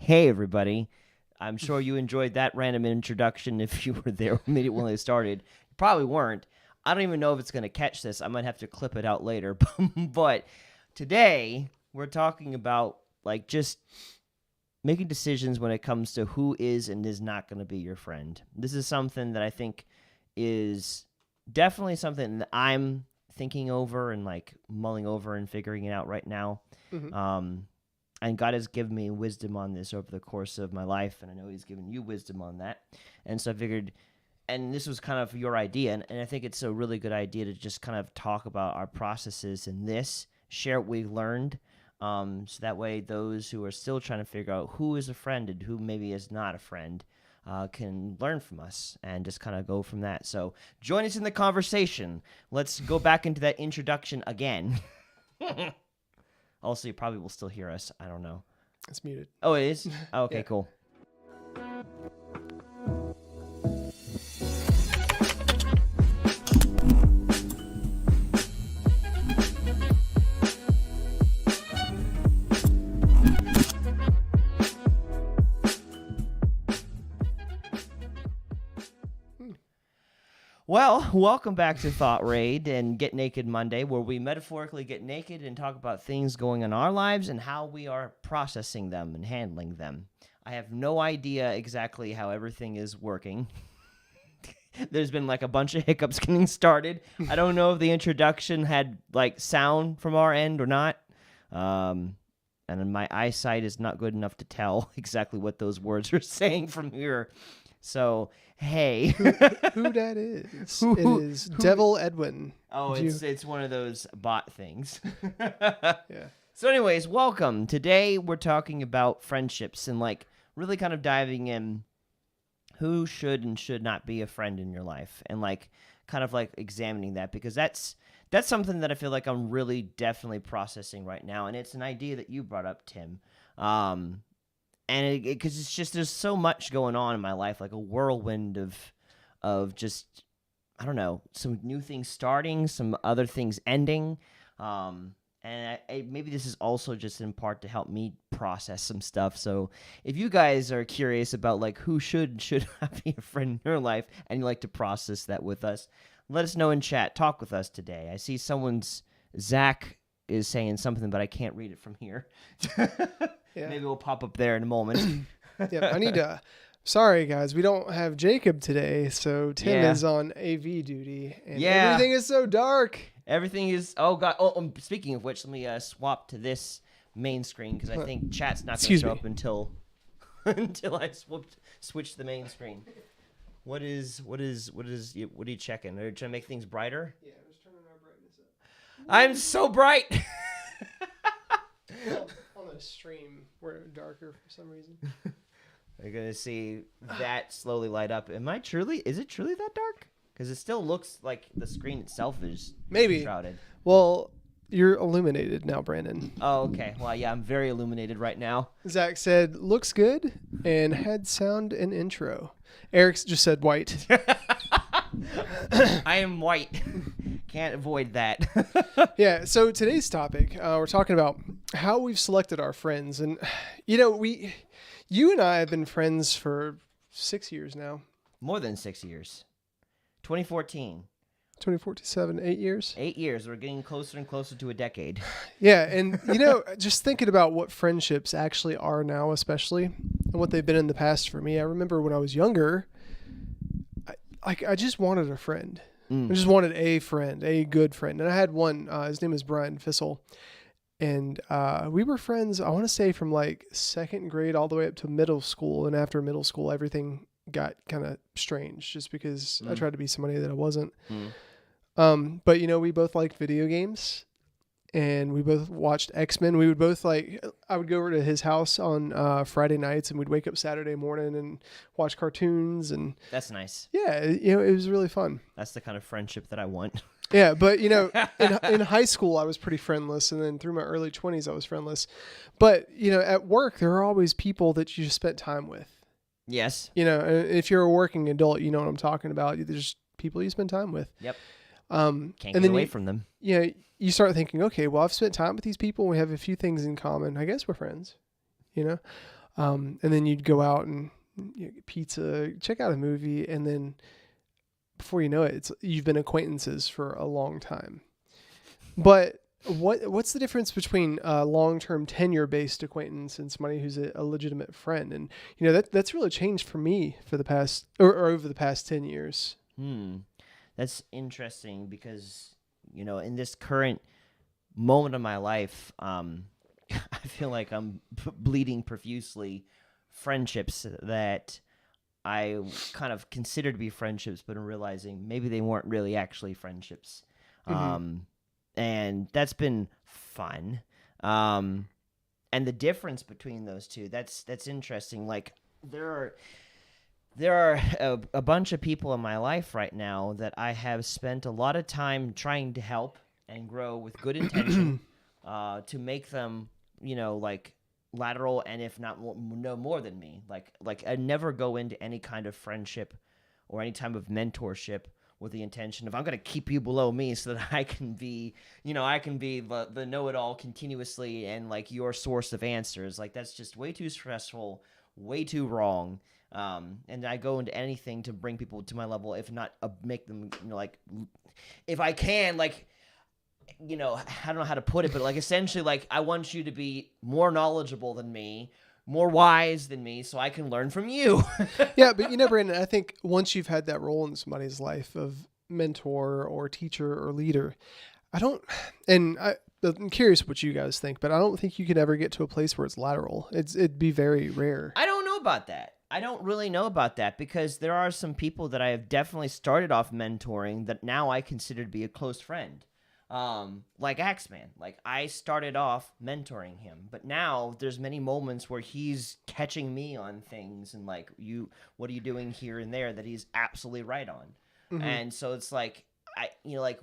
Hey, everybody. I'm sure you enjoyed that random introduction if you were there immediately when it started. You probably weren't. I don't even know if it's going to catch this. I might have to clip it out later. But today, we're talking about just making decisions when it comes to who is and is not going to be your friend. This is something that I think is definitely something that I'm thinking over and mulling over and figuring it out right now. Mm-hmm. And God has given me wisdom on this over the course of my life, and I know He's given you wisdom on that. And so I figured, and this was kind of your idea, and I think it's a really good idea to just kind of talk about our processes in this, share what we learned, so that way those who are still trying to figure out who is a friend and who maybe is not a friend can learn from us and just kind of go from that. So join us in the conversation. Let's go back into that introduction again. Also, you probably will still hear us. I don't know. It's muted. Oh, it is? Oh, okay, Yeah. cool. Well, welcome back to thoughtraid and Get Naked Monday, where we metaphorically get naked and talk about things going on in our lives and how we are processing them and handling them. I have no idea exactly how everything is working. There's been a bunch of hiccups getting started. I don't know if the introduction had sound from our end or not. And my eyesight is not good enough to tell exactly what those words are saying from here. So, hey. Who that is? It is Devil Edwin. Oh, it's one of those bot things. Yeah. So anyways, welcome. Today we're talking about friendships and really kind of diving in who should and should not be a friend in your life and examining that, because that's something that I feel like I'm really definitely processing right now, and it's an idea that you brought up, Tim. And because it's just there's so much going on in my life, like a whirlwind of just, I don't know, some new things starting, some other things ending, and maybe this is also just in part to help me process some stuff. So if you guys are curious about who should not be a friend in your life, and you like to process that with us, let us know in chat. Talk with us today. I see Zach is saying something, but I can't read it from here. Yeah. Maybe we'll pop up there in a moment. Yeah. I need to. Sorry, guys. We don't have Jacob today, so Tim is on AV duty, and everything is so dark. Everything is. Oh God. Oh, speaking of which, let me swap to this main screen because I think chat's not going to show up until I switch the main screen. What are you checking? Are you trying to make things brighter? Yeah, I'm just turning our brightness up. I'm so bright. On the stream, we're darker for some reason. You're gonna see that slowly light up. Is it truly that dark? Because it still looks like the screen itself is maybe shrouded. Well, you're illuminated now, Brandon. Oh, okay. Well, yeah, I'm very illuminated right now. Zach said, looks good, and had sound and intro. Eric just said white. I am white. Can't avoid that. Yeah, so today's topic, we're talking about how we've selected our friends. And, you and I have been friends for 6 years now. More than 6 years. 2014. 2047, 8 years? 8 years. We're getting closer and closer to a decade. Yeah, and, just thinking about what friendships actually are now, especially, and what they've been in the past for me. I remember when I was younger, I just wanted a friend. I just wanted a friend, a good friend. And I had one, his name is Brian Fissel. And we were friends, I want to say, from second grade all the way up to middle school. And after middle school, everything got kind of strange just because I tried to be somebody that I wasn't. But, we both liked video games. And we both watched X-Men. We would both I would go over to his house on Friday nights, and we'd wake up Saturday morning and watch cartoons. And that's nice. Yeah, it was really fun. That's the kind of friendship that I want. Yeah, but in high school I was pretty friendless, and then through my early 20s I was friendless. But at work there are always people that you just spent time with. Yes. If you're a working adult, you know what I'm talking about. There's people you spend time with. Yep. Can't get away from them. You start thinking, okay, well, I've spent time with these people. We have a few things in common. I guess we're friends, And then you'd go out and get pizza, check out a movie, and then before you know it, you've been acquaintances for a long time. But what's the difference between a long-term tenure-based acquaintance and somebody who's a legitimate friend? And that's really changed for me for the past or over the past 10 years. That's interesting because in this current moment of my life, I feel like I'm bleeding profusely friendships that I kind of consider to be friendships, but I'm realizing maybe they weren't really actually friendships. And that's been fun. And the difference between those two, that's interesting. Like there are a bunch of people in my life right now that I have spent a lot of time trying to help and grow with good intention to make them, like lateral, and if not no more than me. Like I never go into any kind of friendship or any type of mentorship with the intention of I'm going to keep you below me so that I can be, the know-it-all continuously and like your source of answers. Like that's just way too stressful, way too wrong. And I go into anything to bring people to my level, if not make them, like if I can, like, I don't know how to put it, but like essentially like I want you to be more knowledgeable than me, more wise than me, so I can learn from you. Yeah, but Brandon, I think once you've had that role in somebody's life of mentor or teacher or leader, I'm curious what you guys think, but I don't think you could ever get to a place where it's lateral. It'd be very rare. I don't know about that. I don't really know about that because there are some people that I have definitely started off mentoring that now I consider to be a close friend. Like Axeman, like I started off mentoring him, but now there's many moments where he's catching me on things and like, what are you doing here and there that he's absolutely right on. And so it's like, like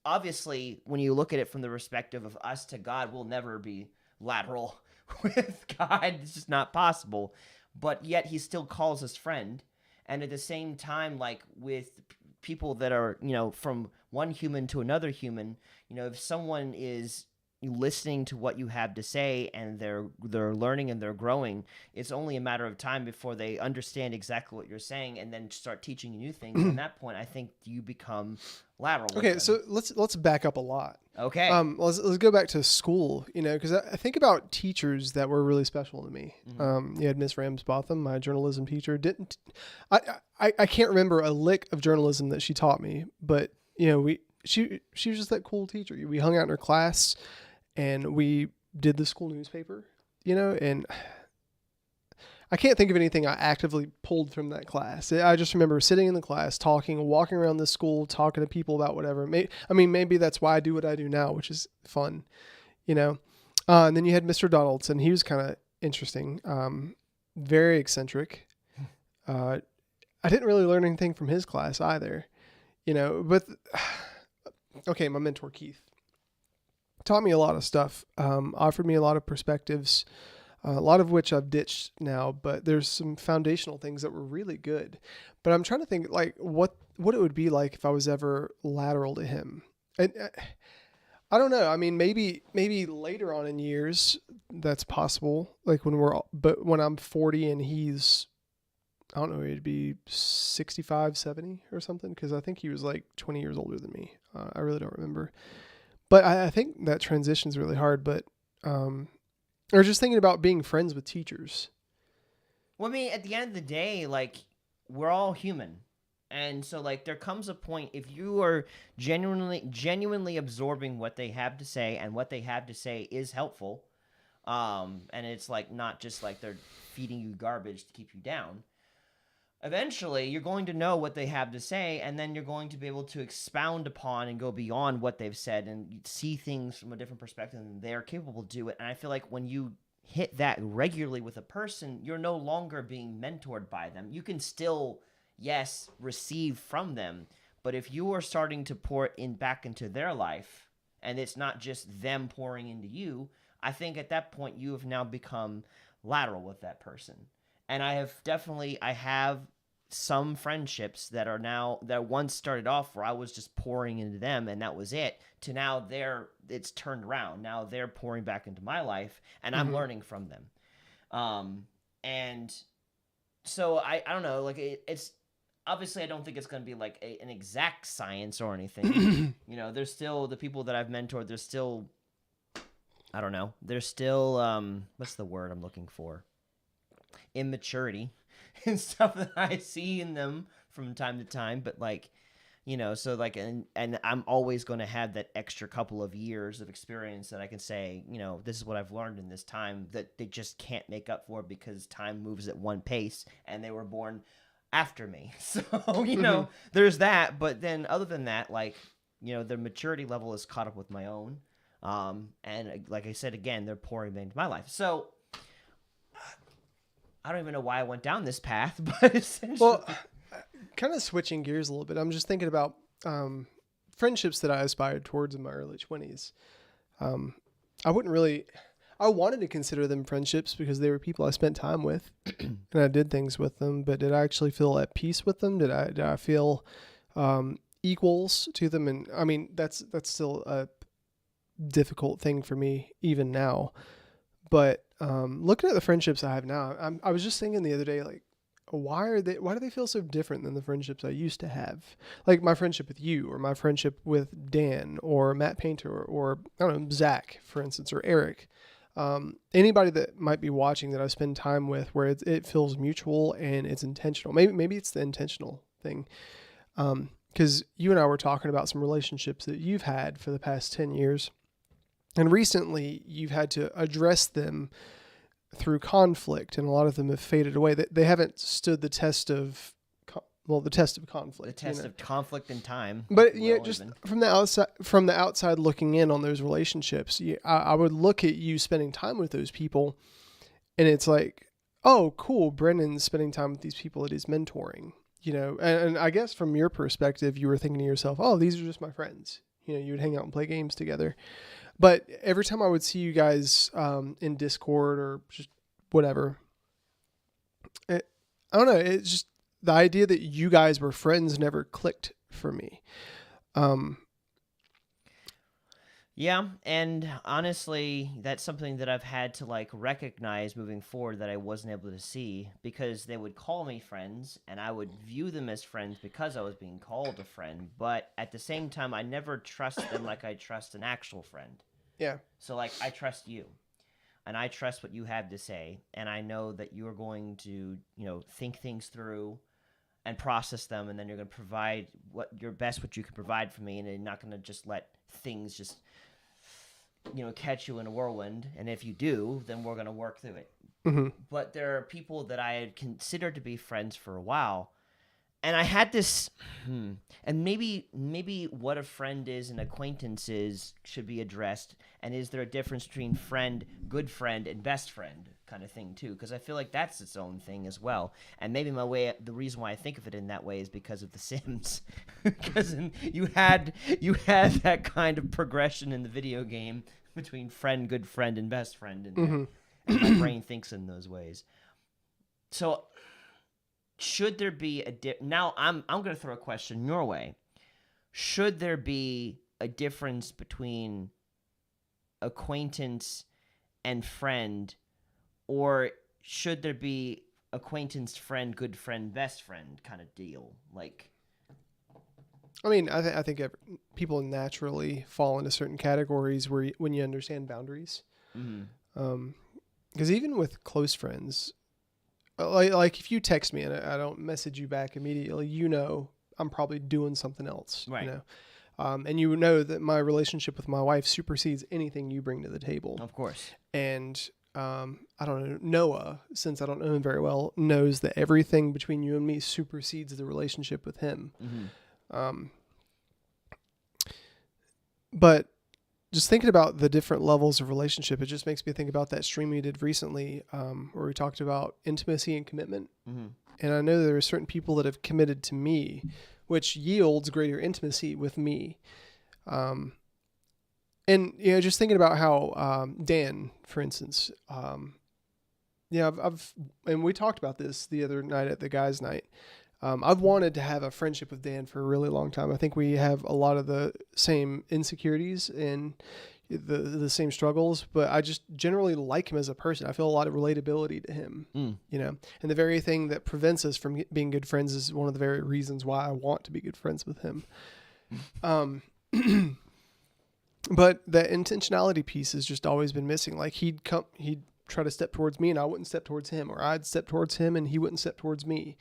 obviously when you look at it from the perspective of us to God, we'll never be lateral with God. It's just not possible, but yet he still calls us friend. And at the same time, like with people that are, from one human to another human, if someone is listening to what you have to say and they're learning and they're growing, it's only a matter of time before they understand exactly what you're saying and then start teaching you new things. And at that point, I think you become lateral. Okay, so let's back up a lot. Okay. Let's go back to school, because I think about teachers that were really special to me. You had Miss Ramsbotham, my journalism teacher. I can't remember a lick of journalism that she taught me, but she was just that cool teacher. We hung out in her class, and we did the school newspaper, and I can't think of anything I actively pulled from that class. I just remember sitting in the class, talking, walking around the school, talking to people about whatever. Maybe that's why I do what I do now, which is fun, And then you had Mr. Donaldson. He was kind of interesting, very eccentric. I didn't really learn anything from his class either, But okay, my mentor Keith taught me a lot of stuff, offered me a lot of perspectives. A lot of which I've ditched now, but there's some foundational things that were really good. But I'm trying to think like what it would be like if I was ever lateral to him. And I don't know. I mean, maybe later on in years that's possible. Like when I'm 40 and he's, I don't know, it'd be 65, 70 or something. Cause I think he was like 20 years older than me. I really don't remember, but I think that transition's really hard, but, or just thinking about being friends with teachers. Well, I mean, at the end of the day, like, we're all human. And so, like, there comes a point, if you are genuinely absorbing what they have to say, and what they have to say is helpful, and it's, like, not just, like, they're feeding you garbage to keep you down, eventually you're going to know what they have to say, and then you're going to be able to expound upon and go beyond what they've said and see things from a different perspective than they're capable to do it. And I feel like when you hit that regularly with a person, you're no longer being mentored by them. You can still, yes, receive from them, but if you are starting to pour back into their life, and it's not just them pouring into you, I think at that point you have now become lateral with that person. And I have some friendships that once started off where I was just pouring into them and that was it, to now it's turned around. Now they're pouring back into my life and I'm learning from them. And so I don't know, like it's obviously I don't think it's going to be like an exact science or anything. There's still the people that I've mentored. There's still, I don't know. There's still what's the word I'm looking for? Immaturity and stuff that I see in them from time to time. But like, so like, and I'm always going to have that extra couple of years of experience that I can say, this is what I've learned in this time that they just can't make up for because time moves at one pace and they were born after me. So, there's that. But then other than that, like, their maturity level is caught up with my own. And like I said, again, they're pouring into my life. So I don't even know why I went down this path, but essentially. Well, kind of switching gears a little bit. I'm just thinking about friendships that I aspired towards in my early 20s. I wanted to consider them friendships because they were people I spent time with and I did things with them, but did I actually feel at peace with them? Did I feel equals to them? And I mean, that's still a difficult thing for me even now. But looking at the friendships I have now, I was just thinking the other day, like, why do they feel so different than the friendships I used to have? Like my friendship with you, or my friendship with Dan, or Matt Painter, or I don't know, Zach, for instance, or Eric. Anybody that might be watching that I spend time with, where it feels mutual and it's intentional. Maybe it's the intentional thing. Because you and I were talking about some relationships that you've had for the past 10 years. And recently you've had to address them through conflict, and a lot of them have faded away. They haven't stood the test of, the test of conflict. The test of conflict and time. But just from the outside looking in on those relationships, I would look at you spending time with those people, and it's like, oh, cool, Brennan's spending time with these people that he's mentoring. And I guess from your perspective, you were thinking to yourself, oh, these are just my friends. You would hang out and play games together. But every time I would see you guys in Discord or just whatever, I don't know. It's just the idea that you guys were friends never clicked for me. Yeah, and honestly, that's something that I've had to like recognize moving forward that I wasn't able to see, because they would call me friends and I would view them as friends because I was being called a friend, but at the same time I never trust them like I trust an actual friend. Yeah. So like I trust you and I trust what you have to say, and I know that you're going to, think things through and process them, and then you're going to provide what you can provide for me, and you're not going to just let things just catch you in a whirlwind. And if you do, then we're going to work through it. Mm-hmm. But there are people that I had considered to be friends for a while, and I had this, and maybe what a friend is and acquaintance is should be addressed. And is there a difference between friend, good friend, and best friend kind of thing too? Because I feel like that's its own thing as well. And maybe the reason why I think of it in that way is because of The Sims, because you had that kind of progression in the video game between friend, good friend, and best friend, and my brain thinks in those ways. So, should there be now I'm going to throw a question your way. Should there be a difference between acquaintance and friend, or should there be acquaintance, friend, good friend, best friend kind of deal? Like, I mean, I think people naturally fall into certain categories when you understand boundaries. Because even with close friends, like if you text me and I don't message you back immediately, I'm probably doing something else. Right. And you know that my relationship with my wife supersedes anything you bring to the table. Of course. And I don't know, Noah, since I don't know him very well, knows that everything between you and me supersedes the relationship with him. But just thinking about the different levels of relationship, it just makes me think about that stream we did recently where we talked about intimacy and commitment. And I know there are certain people that have committed to me, which yields greater intimacy with me. And, just thinking about how Dan, for instance, and we talked about this the other night at the guys' night. I've wanted to have a friendship with Dan for a really long time. I think we have a lot of the same insecurities and, the same struggles, but I just generally like him as a person. I feel a lot of relatability to him, you know, and the very thing that prevents us from being good friends is one of the very reasons why I want to be good friends with him. But that intentionality piece has just always been missing. Like he'd try to step towards me and I wouldn't step towards him, or I'd step towards him and he wouldn't step towards me.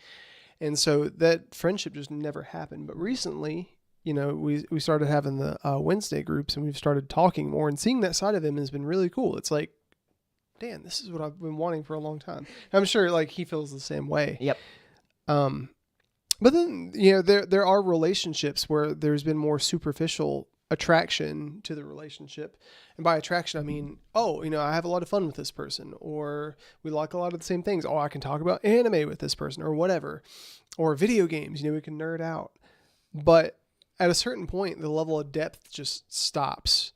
And so that friendship just never happened. But recently, you know, we started having the Wednesday groups and we've started talking more, and seeing that side of him has been really cool. It's like, Dan, this is what I've been wanting for a long time. I'm sure like he feels the same way. Yep. But then, you know, there are relationships where there's been more superficial attraction to the relationship. And by attraction, I mean, oh, you know, I have a lot of fun with this person, or we like a lot of the same things. Oh, I can talk about anime with this person or whatever, or video games, you know, we can nerd out. But at a certain point, the level of depth just stops,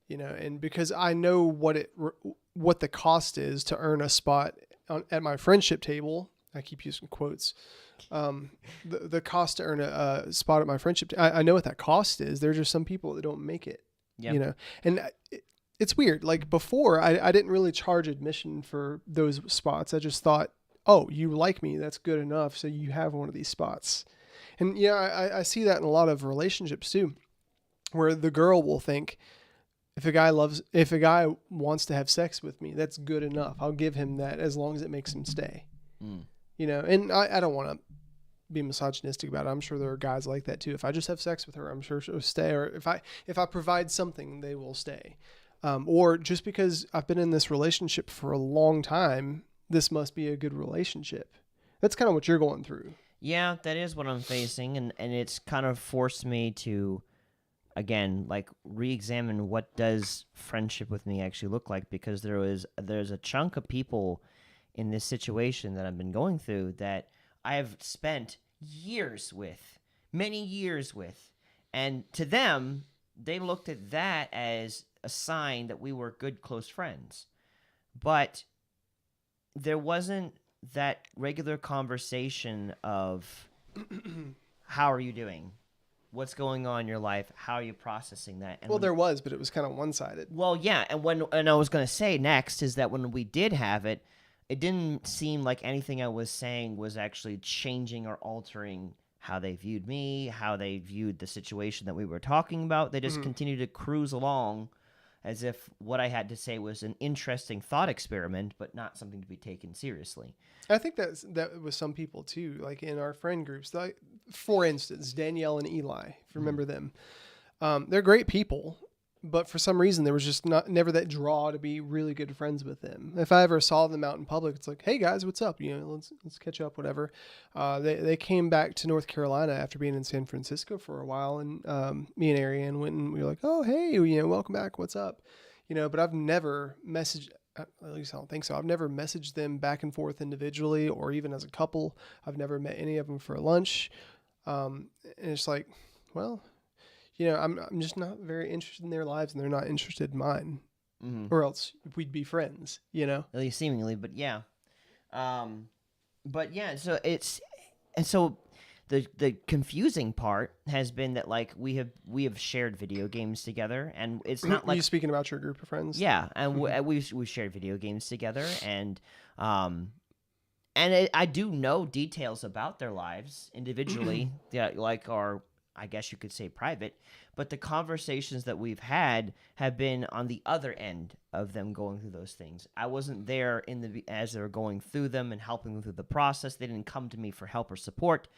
you know, and because I know what the cost is to earn a spot at my friendship table. I keep using quotes. The cost to earn a spot at my friendship. I know what that cost is. There are just some people that don't make it, you know, and it's weird. Like before I didn't really charge admission for those spots. I just thought, oh, you like me. That's good enough. So you have one of these spots. And yeah, I see that in a lot of relationships too, where the girl will think, if a guy wants to have sex with me, that's good enough. I'll give him that as long as it makes him stay. You know, and I don't want to be misogynistic about it. I'm sure there are guys like that too. If I just have sex with her, I'm sure she'll stay. Or if I provide something, they will stay. Or just because I've been in this relationship for a long time, this must be a good relationship. That's kind of what you're going through. Yeah, that is what I'm facing, and it's kind of forced me to, again, like re-examine what does friendship with me actually look like, because there's a chunk of people in this situation that I've been going through that I have spent many years with, and to them, they looked at that as a sign that we were good, close friends, but there wasn't that regular conversation of how are you doing? What's going on in your life? How are you processing that? And there was, but it was kind of one-sided. Well, yeah, and I was going to say next is that when we did have it, it didn't seem like anything I was saying was actually changing or altering how they viewed me, how they viewed the situation that we were talking about. They just continued to cruise along as if what I had to say was an interesting thought experiment, but not something to be taken seriously. I think that was some people too, like in our friend groups. Like, for instance, Danielle and Eli, if you remember them. They're great people, but for some reason there was just never that draw to be really good friends with them. If I ever saw them out in public, it's like, hey guys, what's up? You know, let's catch up, whatever. They came back to North Carolina after being in San Francisco for a while, and me and Ariane went and we were like, oh hey, you know, welcome back, what's up? You know, but I've never messaged, at least I don't think so. I've never messaged them back and forth individually or even as a couple. I've never met any of them for lunch. And it's like, well, you know, I'm just not very interested in their lives, and they're not interested in mine, or else we'd be friends, you know? At least seemingly, but yeah. So the confusing part has been that, like, we have shared video games together, and it's not like... Are you speaking about your group of friends? Yeah, and we've shared video games together, and I do know details about their lives individually that, like, are, I guess you could say, private, but the conversations that we've had have been on the other end of them going through those things. I wasn't there as they were going through them and helping them through the process. They didn't come to me for help or support.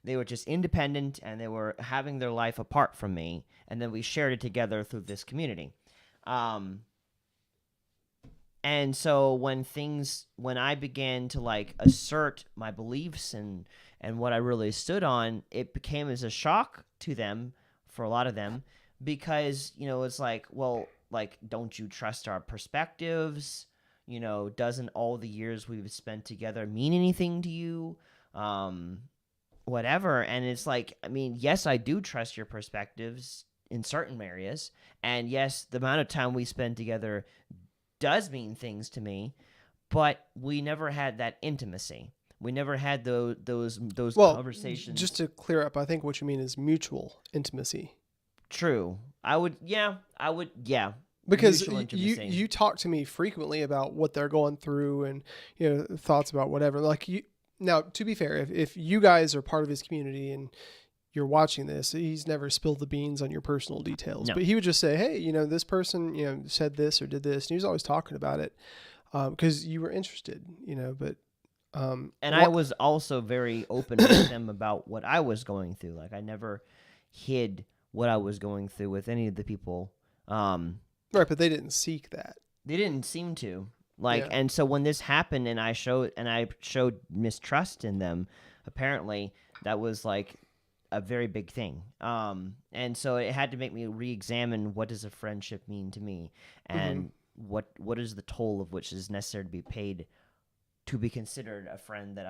They were just independent, and they were having their life apart from me, and then we shared it together through this community. And so when I began to, like, assert my beliefs and what I really stood on, it became as a shock to them, for a lot of them, because, you know, it's like, well, like, don't you trust our perspectives? You know, doesn't all the years we've spent together mean anything to you? Whatever. And it's like, I mean, yes, I do trust your perspectives in certain areas. And yes, the amount of time we spend together does mean things to me, but we never had that intimacy. We never had those conversations. Just to clear up, I think what you mean is mutual intimacy. True. I would. Because mutual intimacy. you talk to me frequently about what they're going through and, thoughts about whatever. Like now, to be fair, if you guys are part of his community and you're watching this, he's never spilled the beans on your personal details, No. but he would just say, hey, this person, said this or did this. And he was always talking about it because you were interested, but. And I was also very open with them about what I was going through. Like I never hid what I was going through with any of the people. Right, but they didn't seek that. They didn't seem to. Like, Yeah. and so when this happened and I showed mistrust in them, apparently that was like a very big thing. And so it had to make me re-examine what does a friendship mean to me, and what is the toll of which is necessary to be paid to be considered a friend that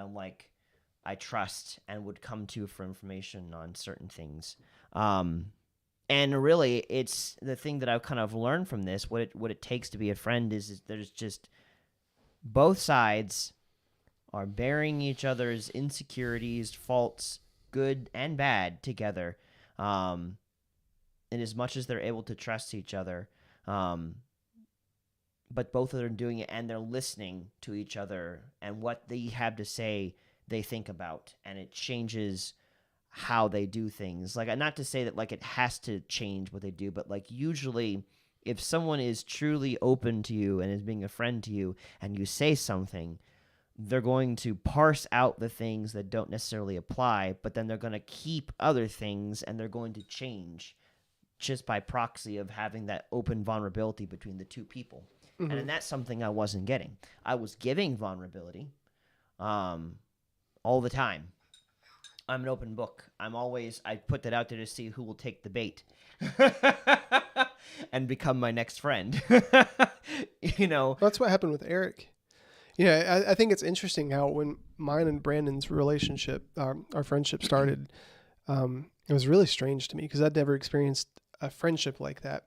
I trust and would come to for information on certain things. And really, it's the thing that I've kind of learned from this. What it takes to be a friend is there's just both sides are bearing each other's insecurities, faults, good and bad, together. And as much as they're able to trust each other, but both of them are doing it, and they're listening to each other, and what they have to say they think about, and it changes how they do things. Like, not to say that like it has to change what they do, but like usually if someone is truly open to you and is being a friend to you and you say something, they're going to parse out the things that don't necessarily apply, but then they're going to keep other things and they're going to change just by proxy of having that open vulnerability between the two people. And that's something I wasn't getting. I was giving vulnerability all the time. I'm an open book. I put that out there to see who will take the bait and become my next friend. That's what happened with Eric. I think it's interesting how when mine and Brandon's relationship, our friendship started, it was really strange to me because I'd never experienced a friendship like that.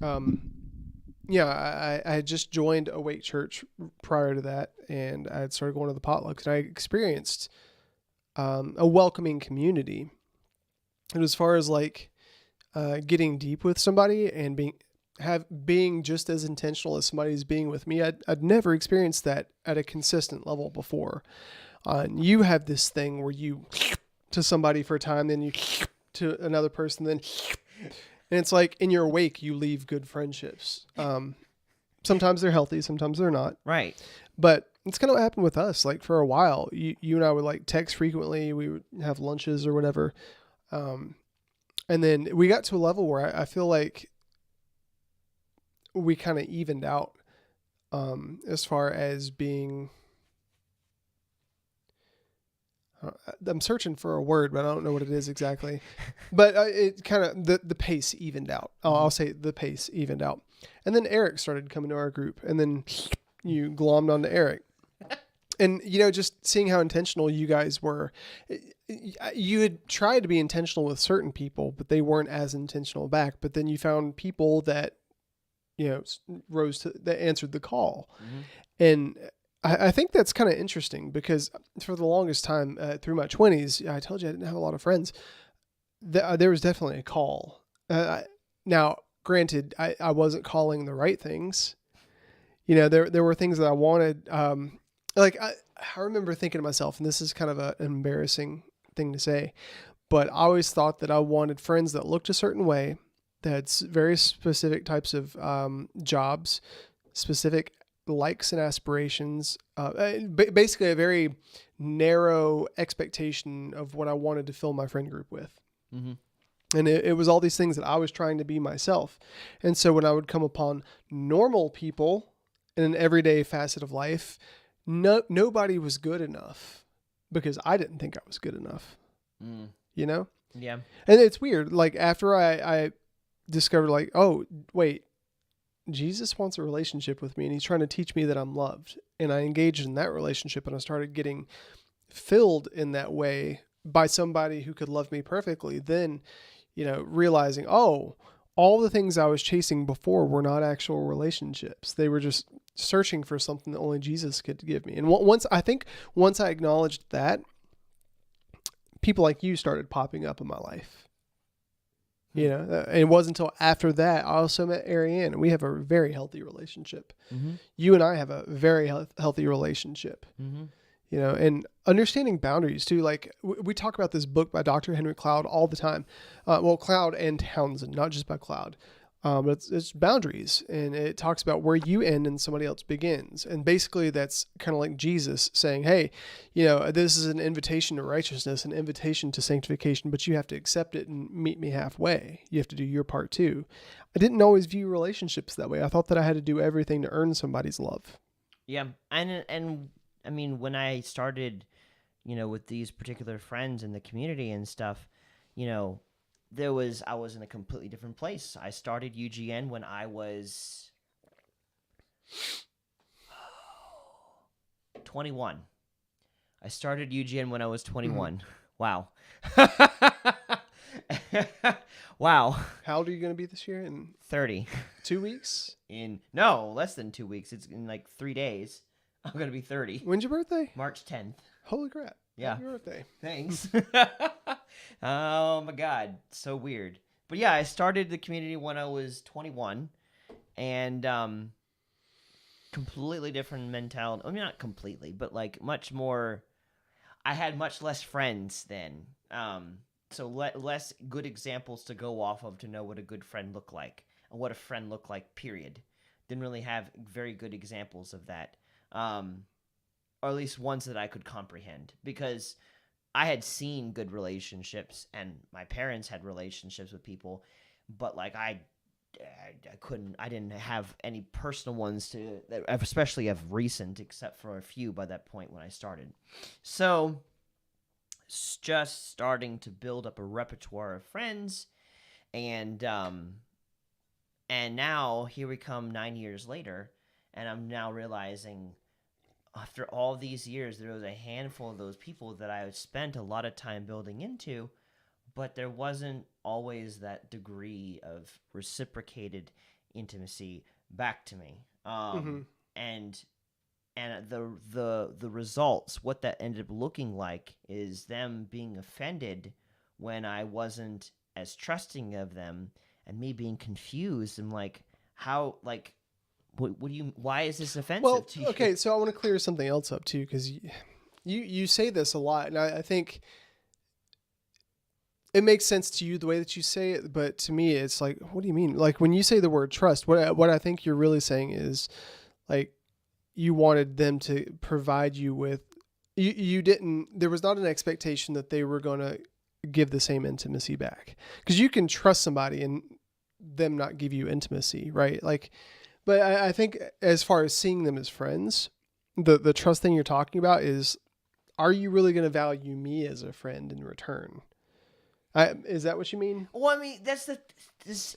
I had just joined Awake Church prior to that, and I had started going to the potlucks, and I experienced a welcoming community. And as far as like getting deep with somebody and being just as intentional as somebody's being with me, I'd never experienced that at a consistent level before. And you have this thing where you to somebody for a time, then you to another person, then. And it's like in your wake, you leave good friendships. Sometimes they're healthy, sometimes they're not. Right. But it's kind of what happened with us. Like for a while, you and I would like text frequently. We would have lunches or whatever. And then we got to a level where I feel like we kind of evened out as far as being... I'm searching for a word, but I don't know what it is exactly. But it kind of, the pace evened out. I'll say the pace evened out. And then Eric started coming to our group, and then you glommed onto Eric. And, just seeing how intentional you guys were. You had tried to be intentional with certain people, but they weren't as intentional back. But then you found people that, that answered the call. And I think that's kind of interesting because for the longest time through my 20s, I told you I didn't have a lot of friends. There was definitely a call. Now, granted, I wasn't calling the right things. There were things that I wanted. I remember thinking to myself, and this is kind of an embarrassing thing to say, but I always thought that I wanted friends that looked a certain way, that had very specific types of jobs, specific likes and aspirations, basically a very narrow expectation of what I wanted to fill my friend group with. And it was all these things that I was trying to be myself. And so when I would come upon normal people in an everyday facet of life, nobody was good enough because I didn't think I was good enough, Yeah. And it's weird. Like after I discovered like, oh, wait, Jesus wants a relationship with me and he's trying to teach me that I'm loved. And I engaged in that relationship and I started getting filled in that way by somebody who could love me perfectly. Then, realizing, oh, all the things I was chasing before were not actual relationships. They were just searching for something that only Jesus could give me. And once I acknowledged that, people like you started popping up in my life. You know, and it wasn't until after that I also met Ariane, and we have a very healthy relationship. You and I have a very healthy relationship. You know, and understanding boundaries too. Like we talk about this book by Dr. Henry Cloud all the time. Well, Cloud and Townsend, not just by Cloud. But it's boundaries, and it talks about where you end and somebody else begins. And basically that's kind of like Jesus saying, hey, you know, this is an invitation to righteousness, an invitation to sanctification, but you have to accept it and meet me halfway. You have to do your part too. I didn't always view relationships that way. I thought that I had to do everything to earn somebody's love. Yeah. And I mean, when I started, you know, with these particular friends in the community and stuff, you know, I was in a completely different place. I started UGN when I was 21. I started UGN when I was 21. Wow. Wow. How old are you going to be this year? In 30. 2 weeks? No, less than 2 weeks. It's in like 3 days. I'm going to be 30. When's your birthday? March 10th. Holy crap. Yeah. Happy birthday. Thanks. Oh my God. So weird. But yeah, I started the community when I was 21 and completely different mentality. I mean, not completely, but like much more. I had much less friends then. So less good examples to go off of to know what a good friend looked like and what a friend looked like, period. Didn't really have very good examples of that. Or at least ones that I could comprehend, because I had seen good relationships and my parents had relationships with people, but like I didn't have any personal ones especially of recent, except for a few by that point when I started. So just starting to build up a repertoire of friends, and now here we come 9 years later, and I'm now realizing, after all these years, there was a handful of those people that I spent a lot of time building into, but there wasn't always that degree of reciprocated intimacy back to me. And the results, what that ended up looking like, is them being offended when I wasn't as trusting of them, and me being confused and like, how, like, what do you? Why is this offensive to you? Okay, so I want to clear something else up too, because you say this a lot, and I think it makes sense to you the way that you say it, but to me, it's like, what do you mean? Like when you say the word trust, what I think you're really saying is, like, you wanted them to provide you with, you didn't. There was not an expectation that they were going to give the same intimacy back, because you can trust somebody and them not give you intimacy, right? Like. But I think as far as seeing them as friends, the trust thing you're talking about is, are you really going to value me as a friend in return? Is that what you mean? Well, I mean, this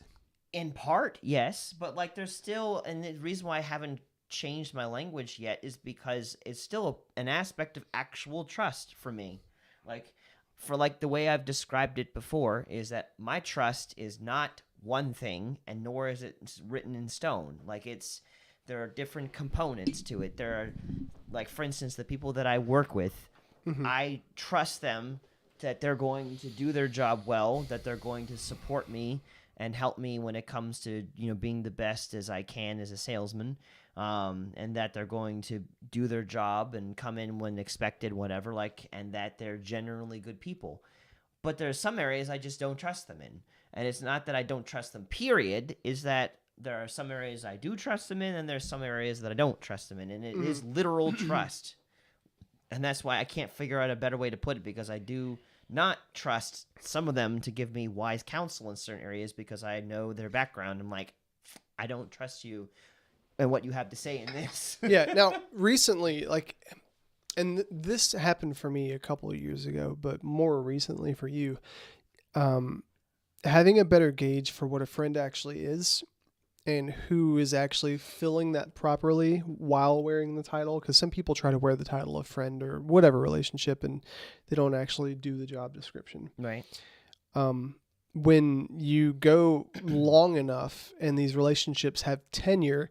in part, yes, but like there's still, and the reason why I haven't changed my language yet is because it's still an aspect of actual trust for me. Like, for like the way I've described it before, is that my trust is not one thing, and nor is it written in stone. Like, there are different components to it. There are, like, for instance, the people that I work with, I trust them that they're going to do their job well, that they're going to support me and help me when it comes to, you know, being the best as I can as a salesman, and that they're going to do their job and come in when expected, whatever, like, and that they're generally good people. But there's some areas I just don't trust them in. And it's not that I don't trust them, period, is that there are some areas I do trust them in, and there's some areas that I don't trust them in. And it is literal trust. And that's why I can't figure out a better way to put it, because I do not trust some of them to give me wise counsel in certain areas, because I know their background. I'm like, I don't trust you and what you have to say in this. Yeah. Now, recently, like, and this happened for me a couple of years ago, but more recently for you, having a better gauge for what a friend actually is and who is actually filling that properly while wearing the title. Because some people try to wear the title of friend or whatever relationship, and they don't actually do the job description. Right. When you go long enough and these relationships have tenure,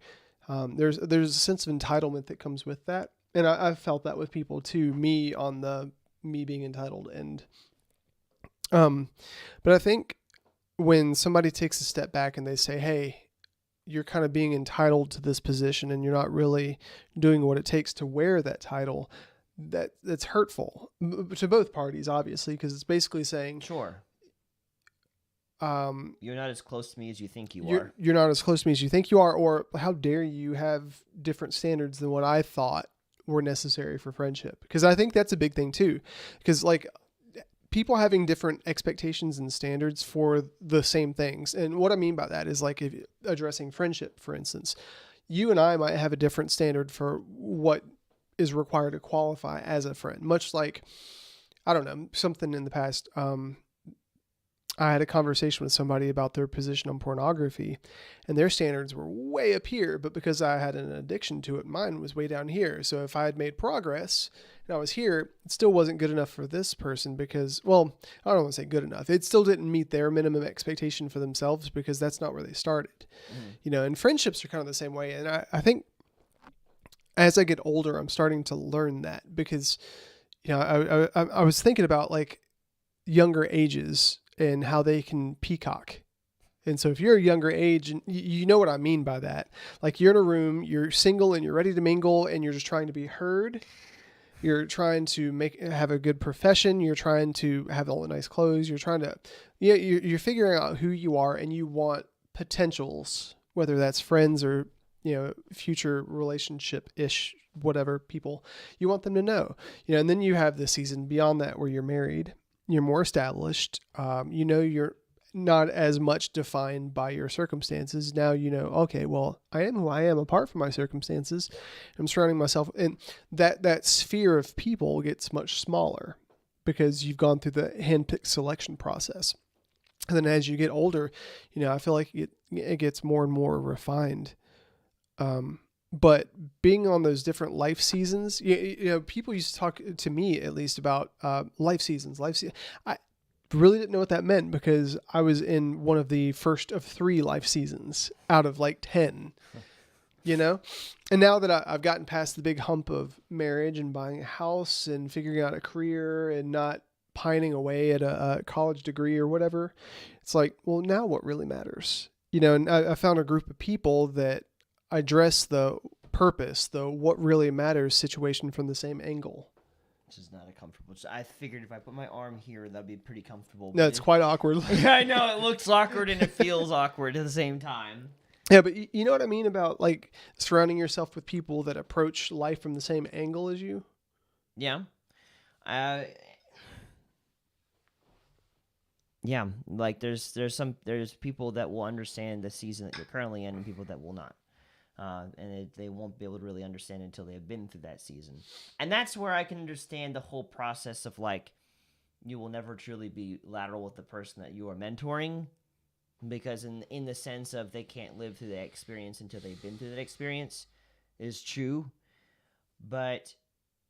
there's a sense of entitlement that comes with that. And I've felt that with people too, me being entitled. And, but I think when somebody takes a step back and they say, hey, you're kind of being entitled to this position and you're not really doing what it takes to wear that title, that's hurtful to both parties, obviously, because it's basically saying, Sure. You're not as close to me as you think you are. You're not as close to me as you think you are, or how dare you have different standards than what I thought were necessary for friendship. Because I think that's a big thing too. Because like people having different expectations and standards for the same things. And what I mean by that is like if addressing friendship, for instance, you and I might have a different standard for what is required to qualify as a friend. Much like, I don't know, something in the past, I had a conversation with somebody about their position on pornography, and their standards were way up here, but because I had an addiction to it, mine was way down here. So if I had made progress and I was here, it still wasn't good enough for this person because, well, I don't want to say good enough. It still didn't meet their minimum expectation for themselves because that's not where they started. You know, and friendships are kind of the same way. And I think as I get older, I'm starting to learn that because, you know, I was thinking about like younger ages and how they can peacock. And so if you're a younger age, and you know what I mean by that, like you're in a room, you're single and you're ready to mingle and you're just trying to be heard. You're trying to have a good profession. You're trying to have all the nice clothes. You're trying to, you're figuring out who you are and you want potentials, whether that's friends or, you know, future relationship-ish, whatever people you want them to know, you know, and then you have the season beyond that where you're married. You're more established. You know, you're not as much defined by your circumstances. Now, you know, okay, well, I am who I am apart from my circumstances. I'm surrounding myself, and that sphere of people gets much smaller because you've gone through the handpicked selection process. And then as you get older, you know, I feel like it gets more and more refined. But being on those different life seasons, you know, people used to talk to me at least about life seasons. I really didn't know what that meant because I was in one of the first of 3 life seasons out of like 10, you know? And now that I've gotten past the big hump of marriage and buying a house and figuring out a career and not pining away at a college degree or whatever, it's like, well, now what really matters? You know, and I found a group of people that address the purpose, the what really matters situation from the same angle. Which is not a comfortable. I figured if I put my arm here, that'd be pretty comfortable. No, it's quite awkward. I know, it looks awkward and it feels awkward at the same time. Yeah, but you know what I mean about like surrounding yourself with people that approach life from the same angle as you? Yeah. Yeah, like there's people that will understand the season that you're currently in and people that will not. And they won't be able to really understand until they've been through that season. And that's where I can understand the whole process of like, you will never truly be lateral with the person that you are mentoring, because in the sense of they can't live through that experience until they've been through that experience is true. But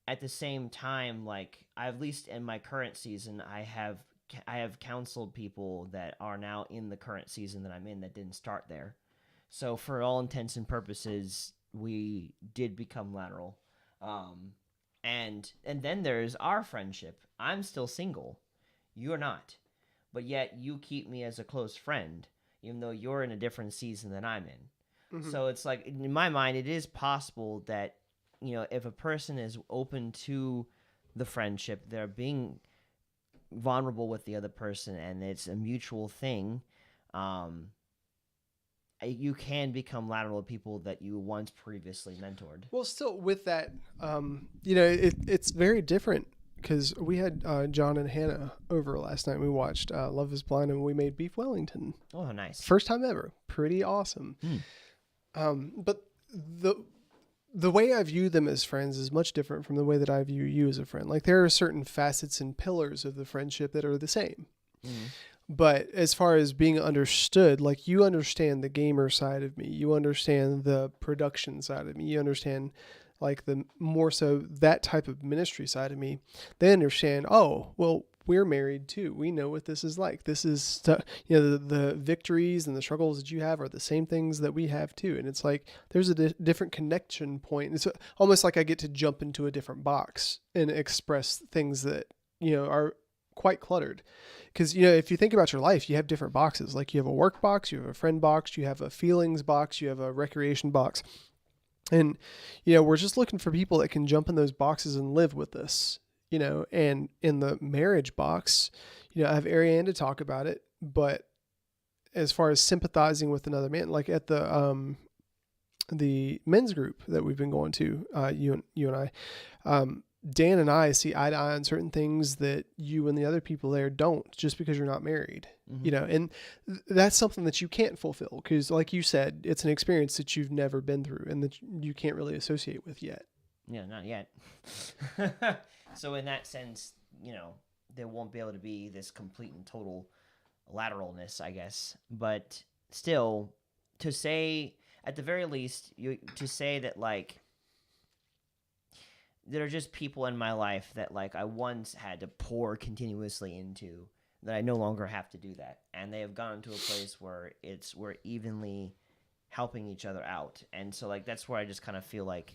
at the same time, like at least in my current season, I have counseled people that are now in the current season that I'm in that didn't start there. So for all intents and purposes, we did become lateral. And then there's our friendship. I'm still single. You're not. But yet you keep me as a close friend, even though you're in a different season than I'm in. Mm-hmm. So it's like, in my mind, it is possible that, you know, if a person is open to the friendship, they're being vulnerable with the other person, and it's a mutual thing, you can become lateral with people that you once previously mentored. Well, still with that, you know, it's very different because we had John and Hannah over last night. We watched Love is Blind and we made beef Wellington. Oh, nice. First time ever. Pretty awesome. But the way I view them as friends is much different from the way that I view you as a friend. Like there are certain facets and pillars of the friendship that are the same. But as far as being understood, like you understand the gamer side of me, you understand the production side of me, you understand like the more so that type of ministry side of me. They understand, oh, well, we're married too. We know what this is like. This is, you know, the victories and the struggles that you have are the same things that we have too. And it's like, there's a different connection point. It's almost like I get to jump into a different box and express things that, you know, are quite cluttered. Because, if you think about your life, you have different boxes. Like you have a work box, you have a friend box, you have a feelings box, you have a recreation box. And, we're just looking for people that can jump in those boxes and live with us, and in the marriage box, I have Ariane to talk about it, but as far as sympathizing with another man, like at the men's group that we've been going to, you and I, Dan and I see eye to eye on certain things that you and the other people there don't, just because you're not married, and that's something that you can't fulfill because, like you said, it's an experience that you've never been through and that you can't really associate with yet. Yeah, not yet. So in that sense, there won't be able to be this complete and total lateralness, I guess. But still, to say, at the very least, to say that, like, there are just people in my life that, like, I once had to pour continuously into, that I no longer have to do that. And they have gone to a place where we're evenly helping each other out. And so, like, that's where I just kind of feel like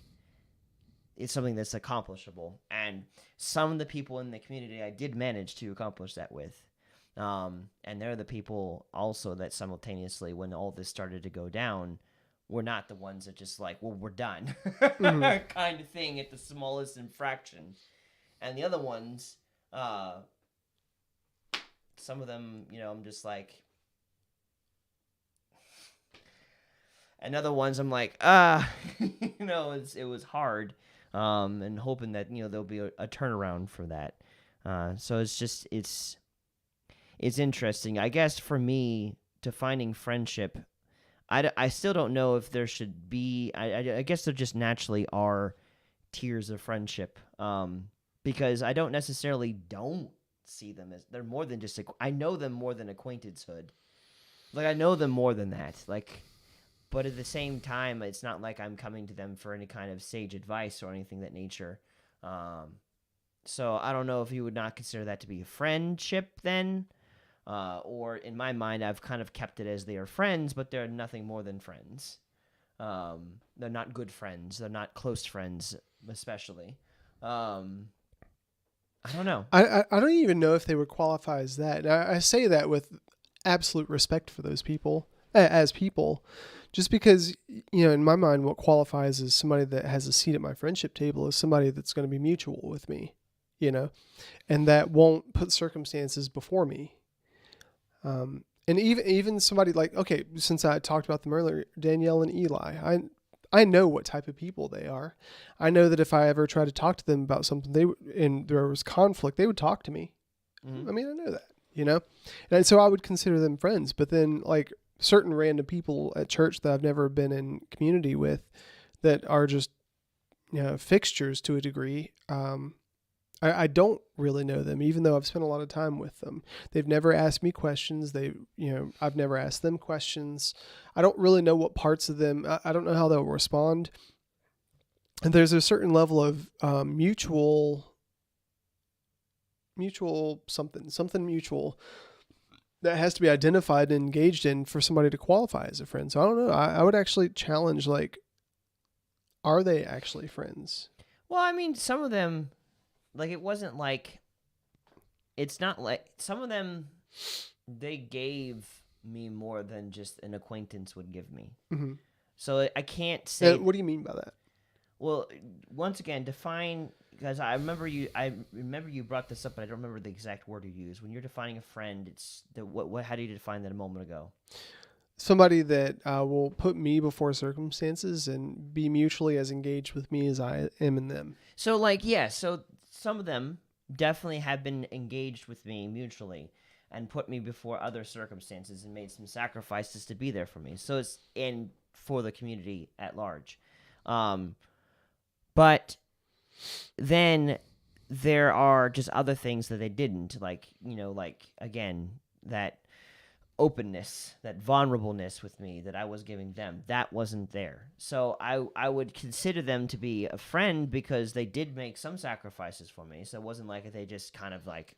it's something that's accomplishable. And some of the people in the community I did manage to accomplish that with. And they're the people also that simultaneously, when all this started to go down, we're not the ones that just like, well, we're done kind of thing at the smallest infraction. And the other ones, some of them, I'm just like, and other ones I'm like, it was hard, and hoping that, there'll be a turnaround for that. So it's interesting. I guess for me, defining friendship, I still don't know if there should be. I guess there just naturally are tiers of friendship, because I don't necessarily don't see them as, they're more than just. I know them more than acquaintancehood. Like, I know them more than that. Like, but at the same time, it's not like I'm coming to them for any kind of sage advice or anything of that nature. So I don't know if you would not consider that to be a friendship then. Or in my mind, I've kind of kept it as they are friends, but they're nothing more than friends. They're not good friends. They're not close friends, especially. I don't know. I don't even know if they would qualify as that. I say that with absolute respect for those people, as people, just because, in my mind, what qualifies as somebody that has a seat at my friendship table is somebody that's going to be mutual with me, and that won't put circumstances before me. And even somebody like, okay, since I talked about them earlier, Danielle and Eli, I know what type of people they are. I know that if I ever try to talk to them about something, and there was conflict, they would talk to me. Mm-hmm. I mean, I know that, and so I would consider them friends. But then, like, certain random people at church that I've never been in community with, that are just, fixtures to a degree. I don't really know them, even though I've spent a lot of time with them. They've never asked me questions. I've never asked them questions. I don't really know what parts of them. I don't know how they'll respond. And there's a certain level of mutual something mutual that has to be identified and engaged in for somebody to qualify as a friend. So I don't know. I would actually challenge, like, are they actually friends? Well, I mean, some of them. Like, it wasn't like, it's not like, some of them, they gave me more than just an acquaintance would give me. Mm-hmm. So I can't say. What do you mean by that? Well, once again, define, because I remember you brought this up, but I don't remember the exact word you used. When you're defining a friend, it's how do you define that a moment ago? Somebody that will put me before circumstances and be mutually as engaged with me as I am in them. So, like, yeah, so some of them definitely have been engaged with me mutually and put me before other circumstances and made some sacrifices to be there for me. So it's for the community at large. But then there are just other things that they didn't, like, again, that openness, that vulnerableness with me that I was giving them, that wasn't there. So I would consider them to be a friend because they did make some sacrifices for me. So it wasn't like they just kind of like,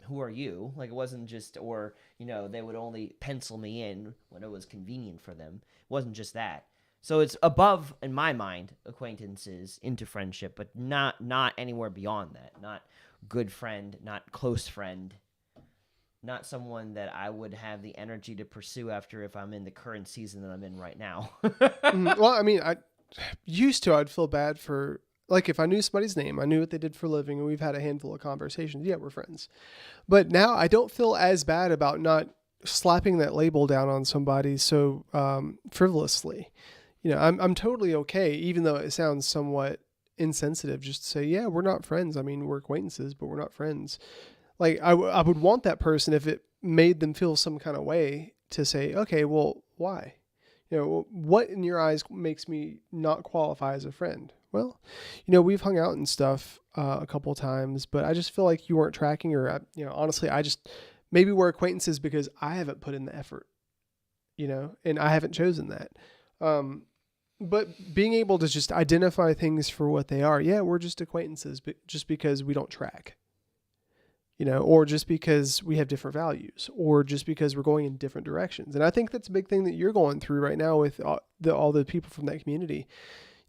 who are you? Like, it wasn't just, or, they would only pencil me in when it was convenient for them. It wasn't just that. So it's above, in my mind, acquaintances into friendship, but not anywhere beyond that. Not good friend, not close friend, not someone that I would have the energy to pursue after if I'm in the current season that I'm in right now. Well, I mean, I'd feel bad for, like, if I knew somebody's name, I knew what they did for a living, and we've had a handful of conversations. Yeah, we're friends. But now I don't feel as bad about not slapping that label down on somebody so frivolously. I'm totally okay, even though it sounds somewhat insensitive, just to say, yeah, we're not friends. I mean, we're acquaintances, but we're not friends. Like, I would want that person, if it made them feel some kind of way, to say, okay, well, why? What in your eyes makes me not qualify as a friend? Well, we've hung out and stuff a couple of times, but I just feel like you weren't tracking, or, honestly, maybe we're acquaintances because I haven't put in the effort, and I haven't chosen that. But being able to just identify things for what they are. Yeah, we're just acquaintances, but just because we don't track, or just because we have different values, or just because we're going in different directions. And I think that's a big thing that you're going through right now with all the people from that community.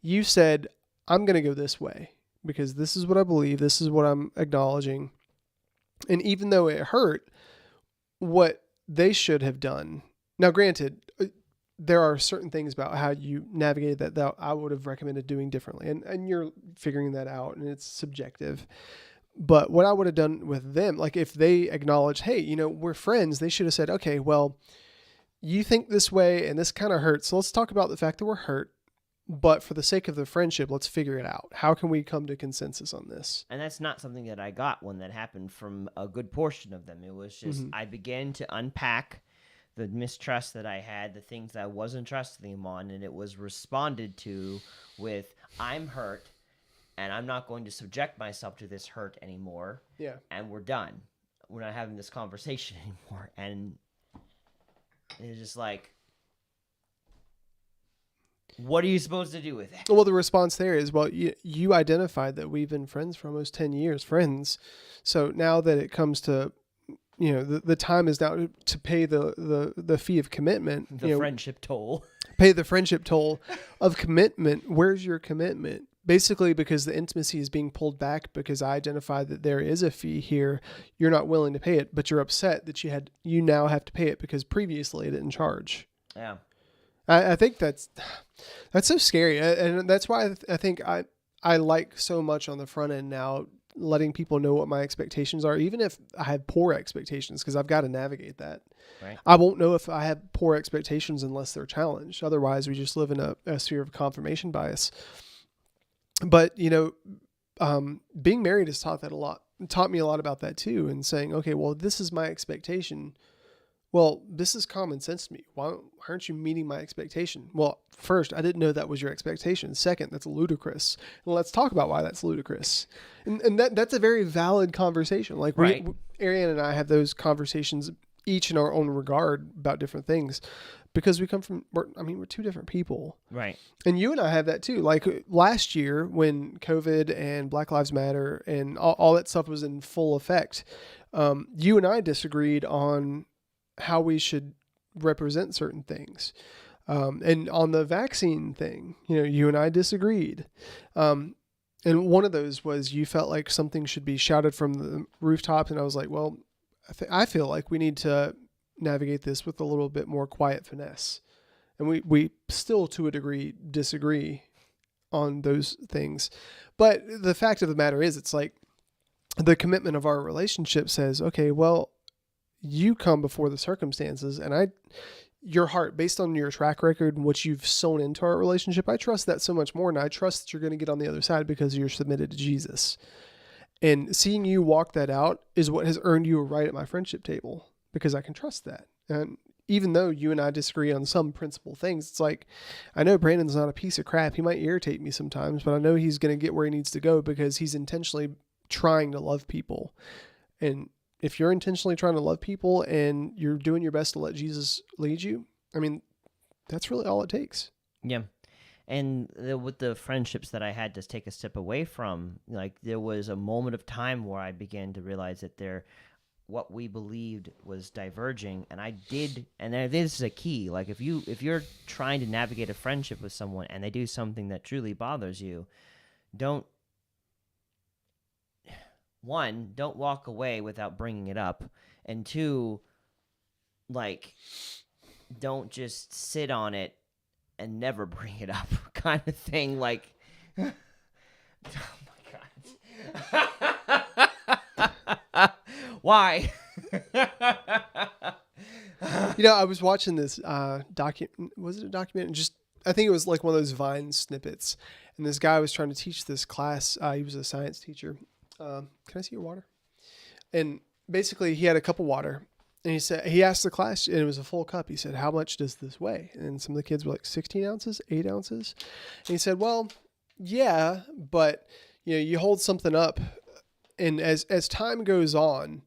You said, I'm going to go this way because this is what I believe. This is what I'm acknowledging. And even though it hurt, what they should have done. Now, granted, there are certain things about how you navigated that I would have recommended doing differently. And you're figuring that out, and it's subjective. But what I would have done with them, like if they acknowledged, hey, we're friends, they should have said, okay, well, you think this way and this kind of hurts. So let's talk about the fact that we're hurt. But for the sake of the friendship, let's figure it out. How can we come to consensus on this? And that's not something that I got when that happened from a good portion of them. It was just, I began to unpack the mistrust that I had, the things that I wasn't trusting them on, and it was responded to with, I'm hurt, and I'm not going to subject myself to this hurt anymore. Yeah. And we're done. We're not having this conversation anymore. And it's just like, what are you supposed to do with it? Well, the response there is, well, you identified that we've been friends for almost 10 years, friends. So now that it comes to, the time is now to pay the fee of commitment. The friendship toll. Pay the friendship toll of commitment. Where's your commitment? Basically, because the intimacy is being pulled back because I identified that there is a fee here. You're not willing to pay it, but you're upset that you now have to pay it because previously I didn't charge. Yeah. I think that's so scary. And that's why I think I like so much on the front end now, letting people know what my expectations are, even if I have poor expectations, because I've got to navigate that. Right. I won't know if I have poor expectations unless they're challenged. Otherwise, we just live in a sphere of confirmation bias. But, being married has taught me a lot about that too. And saying, okay, well, this is my expectation. Well, this is common sense to me. Why aren't you meeting my expectation? Well, first, I didn't know that was your expectation. Second, that's ludicrous. And let's talk about why that's ludicrous. And that's a very valid conversation. Like right. Ariane and I have those conversations each in our own regard about different things. Because we're two different people. Right. And you and I have that too. Like last year when COVID and Black Lives Matter and all that stuff was in full effect, you and I disagreed on how we should represent certain things. And on the vaccine thing, you and I disagreed. And one of those was you felt like something should be shouted from the rooftops. And I was like, well, I feel like we need to navigate this with a little bit more quiet finesse. And we still, to a degree, disagree on those things. But the fact of the matter is, it's like the commitment of our relationship says, okay, well, you come before the circumstances, and your heart, based on your track record and what you've sown into our relationship, I trust that so much more. And I trust that you're going to get on the other side because you're submitted to Jesus. And seeing you walk that out is what has earned you a right at my friendship table, because I can trust that. And even though you and I disagree on some principal things, it's like, I know Brandon's not a piece of crap. He might irritate me sometimes, but I know he's going to get where he needs to go because he's intentionally trying to love people. And if you're intentionally trying to love people and you're doing your best to let Jesus lead you, I mean, that's really all it takes. Yeah. And with the friendships that I had to take a step away from, like there was a moment of time where I began to realize that what we believed was diverging, and I did, and this is a key. Like if you're trying to navigate a friendship with someone and they do something that truly bothers you, don't walk away without bringing it up, and 2, like, don't just sit on it and never bring it up, kind of thing. Like, oh my God. Why? I was watching this was it a document? I think it was like one of those Vine snippets, and this guy was trying to teach this class. He was a science teacher. Can I see your water? And basically, he had a cup of water, and he asked the class, and it was a full cup. He said, "How much does this weigh?" And some of the kids were like 16 ounces, 8 ounces. And he said, "Well, yeah, but you hold something up, and as time goes on,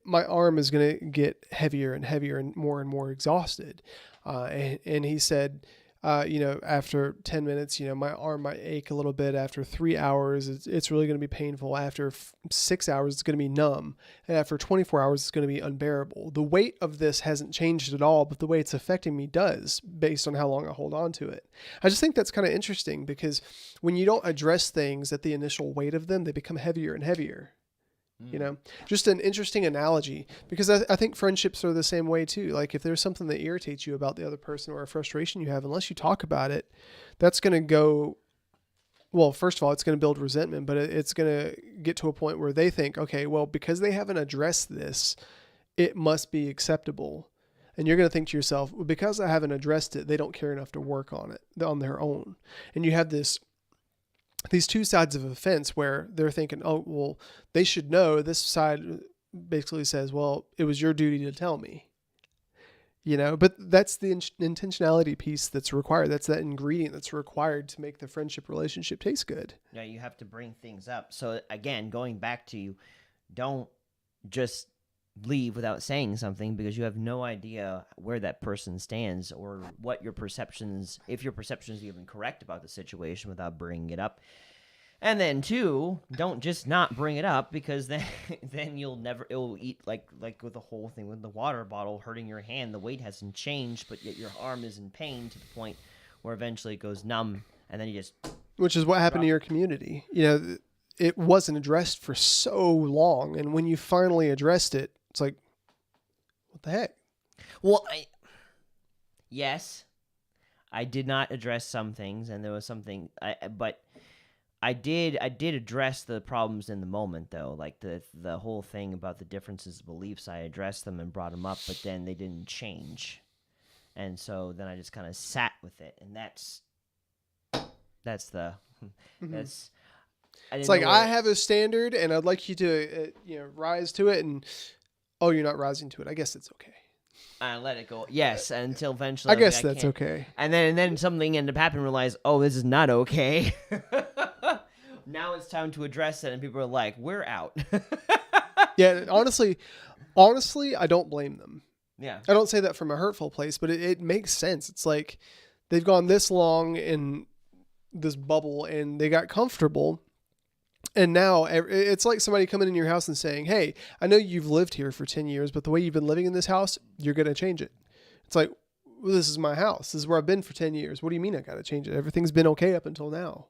my arm is going to get heavier and heavier and more exhausted." And he said, after 10 minutes, my arm might ache a little bit. After 3 hours, it's really going to be painful. After 6 hours, it's going to be numb. And after 24 hours, it's going to be unbearable. The weight of this hasn't changed at all, but the way it's affecting me does, based on how long I hold on to it. I just think that's kind of interesting, because when you don't address things at the initial weight of them, they become heavier and heavier. Just an interesting analogy, because I think friendships are the same way too. Like if there's something that irritates you about the other person or a frustration you have, unless you talk about it, that's going to go, well, first of all, it's going to build resentment, but it's going to get to a point where they think, okay, well, because they haven't addressed this, it must be acceptable. And you're going to think to yourself, well, because I haven't addressed it, they don't care enough to work on it on their own. And you have these two sides of a fence where they're thinking, oh, well, they should know. This side basically says, well, it was your duty to tell me, but that's the intentionality piece that's required. That's that ingredient that's required to make the friendship relationship taste good. Yeah, you have to bring things up. So again, going back to, don't just leave without saying something, because you have no idea where that person stands or what your perceptions, if your perceptions are even correct about the situation, without bringing it up. And then 2, don't just not bring it up, because then it'll eat, like with the whole thing with the water bottle hurting your hand. The weight hasn't changed, but yet your arm is in pain to the point where eventually it goes numb, and then you just, which is what happened to your community. It wasn't addressed for so long, and when you finally addressed it, it's like, what the heck? Well, yes, I did not address some things, and there was something, but I did address the problems in the moment, though. Like the whole thing about the differences of beliefs, I addressed them and brought them up, but then they didn't change, and so then I just kind of sat with it, and that's the that's. It's like, I have a standard, and I'd like you to rise to it, and oh, you're not rising to it. I guess it's okay. I let it go. Yes, until eventually. I guess that's okay. And then something ended up happening. Realize, oh, this is not okay. Now it's time to address it, and people are like, "We're out." Yeah, honestly, I don't blame them. Yeah, I don't say that from a hurtful place, but it makes sense. It's like they've gone this long in this bubble, and they got comfortable. And now it's like somebody coming in your house and saying, hey, I know you've lived here for 10 years, but the way you've been living in this house, you're going to change it. It's like, well, this is my house. This is where I've been for 10 years. What do you mean I got to change it? Everything's been okay up until now.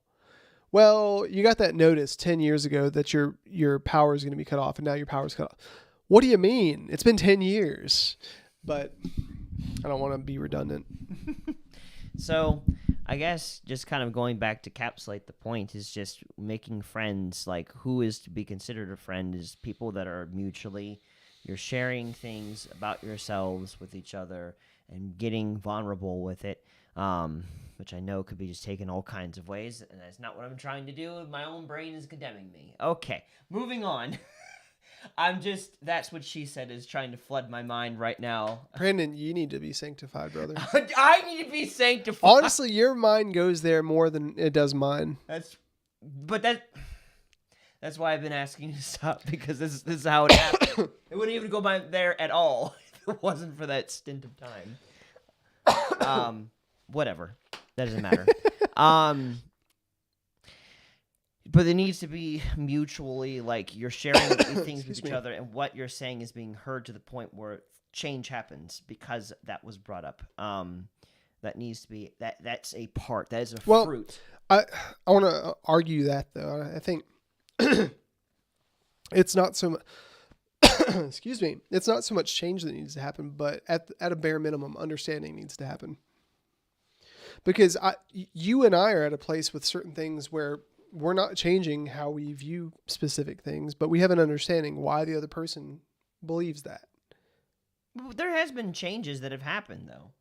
Well, you got that notice 10 years ago that your power is going to be cut off, and now your power is cut off. What do you mean? It's been 10 years. But I don't want to be redundant. So I guess just kind of going back to capsulate the point is just making friends. Like, who is to be considered a friend is people that are mutually, you're sharing things about yourselves with each other and getting vulnerable with it, which I know could be just taken all kinds of ways, and that's not what I'm trying to do. My own brain is condemning me. Okay, moving on. That's what she said is trying to flood my mind right now. Brandon, you need to be sanctified, brother. I need to be sanctified. Honestly, your mind goes there more than it does mine. That's why I've been asking you to stop, because this is how it happened. It wouldn't even go by there at all if it wasn't for that stint of time. Whatever. That doesn't matter. But it needs to be mutually, like, you're sharing things with Excuse each me. other, and what you're saying is being heard to the point where change happens because that was brought up. That needs to be that's a part. That is a Well, fruit. I want to argue that though. I think it's not so much. Excuse me. It's not so much change that needs to happen, but at a bare minimum, understanding needs to happen. Because you and I are at a place with certain things where we're not changing how we view specific things, but we have an understanding why the other person believes that. There has been changes that have happened, though.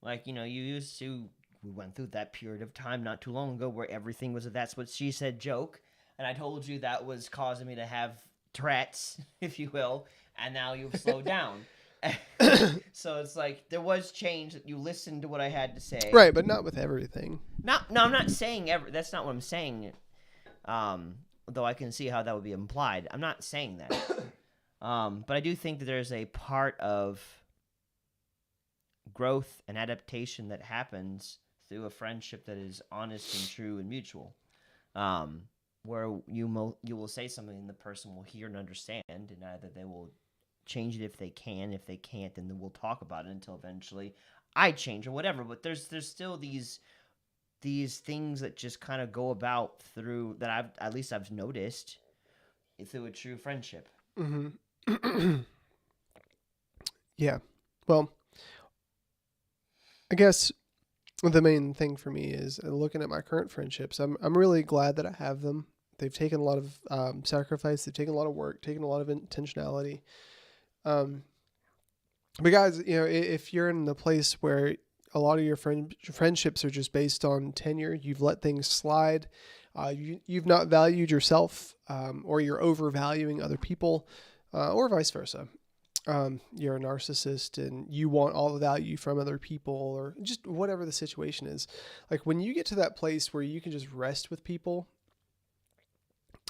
Like, you used to, we went through that period of time not too long ago where everything was a that's what she said joke. And I told you that was causing me to have Tourette's, if you will. And now you've slowed down. So it's like there was change that you listened to what I had to say. Right, but not with everything. No, I'm not saying that's not what I'm saying. Though I can see how that would be implied. I'm not saying that. But I do think that there's a part of growth and adaptation that happens through a friendship that is honest and true and mutual. Where you will say something and the person will hear and understand, and either they will change it if they can. If they can't, then we'll talk about it until eventually I change or whatever. But there's still these things that just kind of go about through that I've noticed through a true friendship. Mm-hmm. Yeah. Well, I guess the main thing for me is looking at my current friendships. I'm really glad that I have them. They've taken a lot of sacrifice. They've taken a lot of work, taken a lot of intentionality. But guys, if you're in the place where a lot of your friendships are just based on tenure, you've let things slide, you've not valued yourself, or you're overvaluing other people, or vice versa. You're a narcissist and you want all the value from other people, or just whatever the situation is. Like when you get to that place where you can just rest with people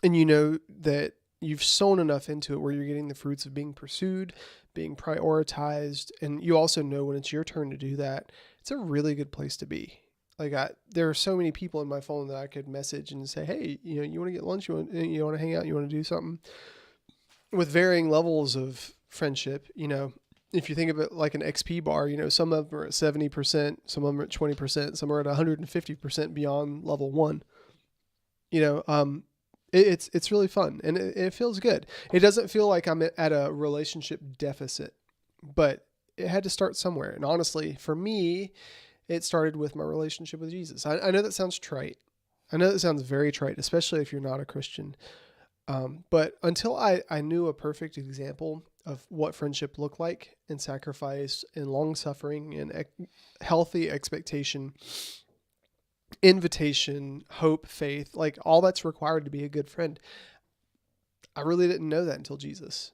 and you know that you've sown enough into it where you're getting the fruits of being pursued, being prioritized, and you also know when it's your turn to do that, it's a really good place to be. Like there are so many people in my phone that I could message and say, hey, you want to get lunch? You want to hang out? You want to do something? With varying levels of friendship, if you think of it like an XP bar, some of them are at 70%, some of them are at 20%, some are at 150% beyond level 1. It's really fun and it feels good. It doesn't feel like I'm at a relationship deficit, but it had to start somewhere. And honestly, for me, it started with my relationship with Jesus. I know that sounds trite. I know that sounds very trite, especially if you're not a Christian. But until I knew a perfect example of what friendship looked like, and sacrifice and long suffering and healthy expectation, invitation, hope, faith, like all that's required to be a good friend, I really didn't know that until Jesus,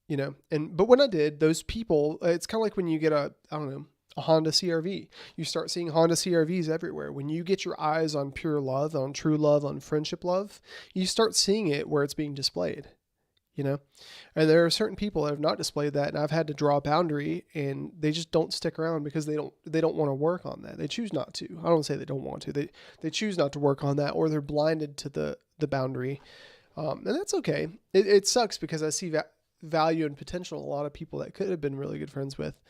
but when I did, those people, it's kind of like when you get a Honda CRV. You start seeing Honda CRVs everywhere. When you get your eyes on pure love, on true love, on friendship love, you start seeing it where it's being displayed, And there are certain people that have not displayed that, and I've had to draw a boundary, and they just don't stick around because they don't want to work on that. They choose not to. I don't say they don't want to. They choose not to work on that, or they're blinded to the boundary, and that's okay. It sucks because I see value and potential in a lot of people that could have been really good friends with,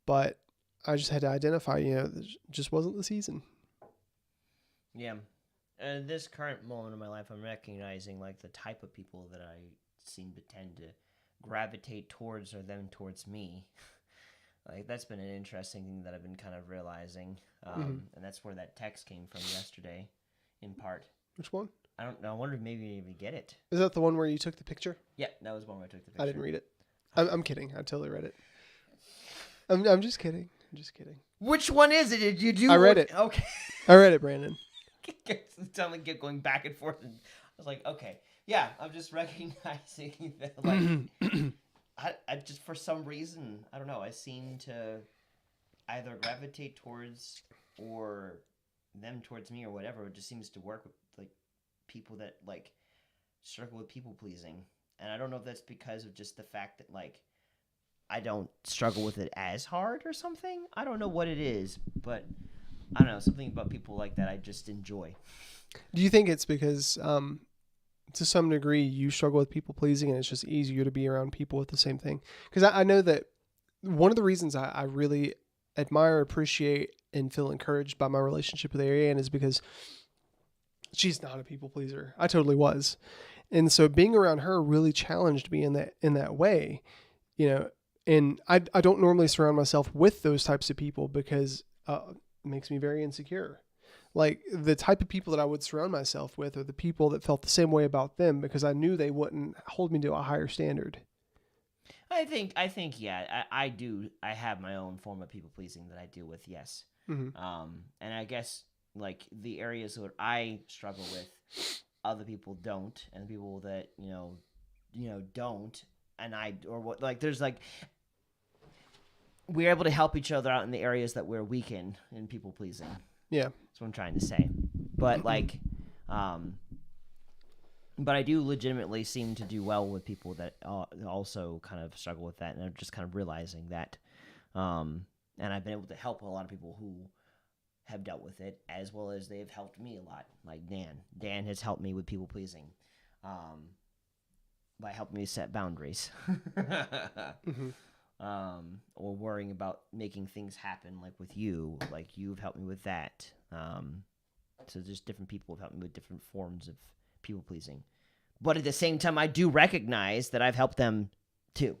but I just had to identify, it just wasn't the season. Yeah. And this current moment in my life, I'm recognizing like the type of people that I seem to tend to gravitate towards or them towards me. Like that's been an interesting thing that I've been kind of realizing. And that's where that text came from yesterday, in part. Which one? I don't know. I wonder if maybe you even get it. Is that the one where you took the picture? Yeah, that was one where I took the picture. I didn't read it. I'm kidding. I totally read it. I'm just kidding. I'm just kidding. Which one is it? Did you do? I read it. Okay. I read it, Brandon. Suddenly kept going back and forth. And I was like, okay, yeah. I'm just recognizing that, like, I just for some reason, I don't know. I seem to either gravitate towards or them towards me or whatever. It just seems to work with like people that like struggle with people pleasing, and I don't know if that's because of just the fact that like I don't struggle with it as hard or something. I don't know what it is, but I don't know, something about people like that I just enjoy. Do you think it's because, to some degree, you struggle with people pleasing and it's just easier to be around people with the same thing? Because I know that one of the reasons I really admire, appreciate, and feel encouraged by my relationship with Ariane is because she's not a people pleaser. I totally was. And so being around her really challenged me in that way, and I don't normally surround myself with those types of people because it makes me very insecure. Like the type of people that I would surround myself with are the people that felt the same way about them because I knew they wouldn't hold me to a higher standard. I think, yeah, I do. I have my own form of people pleasing that I deal with, yes. Mm-hmm. And I guess like the areas that I struggle with, other people don't, and the people that don't, and there's like we're able to help each other out in the areas that we're weak in people pleasing. Yeah, that's what I'm trying to say. But but I do legitimately seem to do well with people that also kind of struggle with that, and I'm just kind of realizing that. And I've been able to help a lot of people who have dealt with it, as well as they've helped me a lot. Like Dan. Dan has helped me with people pleasing, by helping me set boundaries, mm-hmm. or worrying about making things happen. Like with you, like you've helped me with that. So just different people have helped me with different forms of people pleasing, but at the same time, I do recognize that I've helped them too.